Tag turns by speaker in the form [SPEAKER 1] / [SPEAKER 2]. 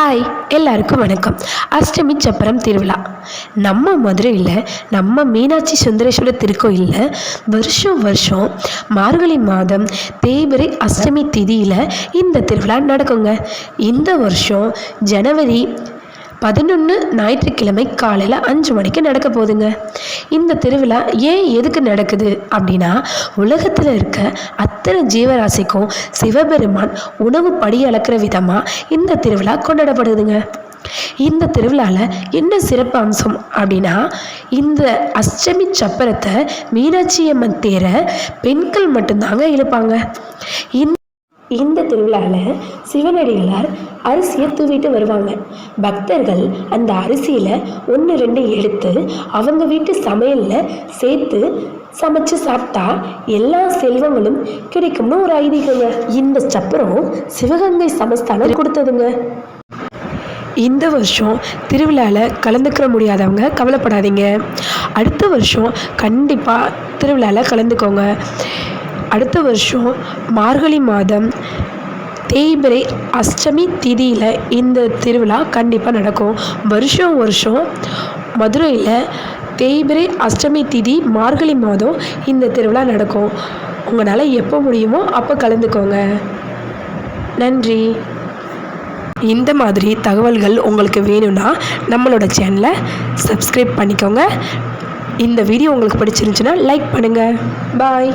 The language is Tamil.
[SPEAKER 1] ஹாய், எல்லாருக்கும் வணக்கம். அஷ்டமி சப்பரம் திருவிழா நம்ம மதுரையில் நம்ம மீனாட்சி சுந்தரேஸ்வரர் திருக்கோயிலில் வருஷம் வருஷம் மார்கழி மாதம் தேய்பிறை அஷ்டமி திதியில் இந்த திருவிழா நடக்குங்க. இந்த வருஷம் ஜனவரி 11 ஞாயிற்றுக்கிழமை காலையில் 5 மணிக்கு நடக்க போகுதுங்க. இந்த திருவிழா ஏன் எதுக்கு நடக்குது அப்படின்னா, உலகத்தில் இருக்க அத்தனை ஜீவராசிக்கும் சிவபெருமான் உணவு படி அளக்கிற விதமாக இந்த திருவிழா கொண்டாடப்படுதுங்க. இந்த திருவிழாவில் என்ன சிறப்பு அம்சம் அப்படின்னா, இந்த அஷ்டமி சப்பரத்தை மீனாட்சி அம்மன் தேரை பெண்கள் மட்டும்தாங்க இழுப்பாங்க. இந்த திருவிழாவில் சிவனடிகளார் அரிசியை தூவிட்டு வருவாங்க. பக்தர்கள் அந்த அரிசியில் 1-2 எடுத்து அவங்க வீட்டு சமையலில் சேர்த்து சமைச்சு சாப்பிட்டா எல்லா செல்வங்களும் கிடைக்கும்னு ஒரு ஐதீகங்க. இந்த சப்பரம் சிவகங்கை சமஸ்தானம் கொடுத்ததுங்க. இந்த வருஷம் திருவிழாவில் கலந்துக்கிற முடியாதவங்க கவலைப்படாதீங்க. அடுத்த வருஷம் கண்டிப்பாக திருவிழாவில் கலந்துக்கோங்க. அடுத்த வருஷம் மார்கழி மாதம் தேய்பிறை அஷ்டமி திதியில் இந்த திருவிழா கண்டிப்பாக நடக்கும். வருஷம் வருஷம் மதுரையில் தேய்பிறை அஷ்டமி திதி மார்கழி மாதம் இந்த திருவிழா நடக்கும். உங்களால் எப்போ முடியுமோ அப்போ கலந்துக்கோங்க. நன்றி. இந்த மாதிரி தகவல்கள் உங்களுக்கு வேணும்னா நம்மளோட சேனலை சப்ஸ்கிரைப் பண்ணிக்கோங்க. இந்த வீடியோ உங்களுக்கு பிடிச்சிருந்துச்சுன்னா லைக் பண்ணுங்கள். பாய்.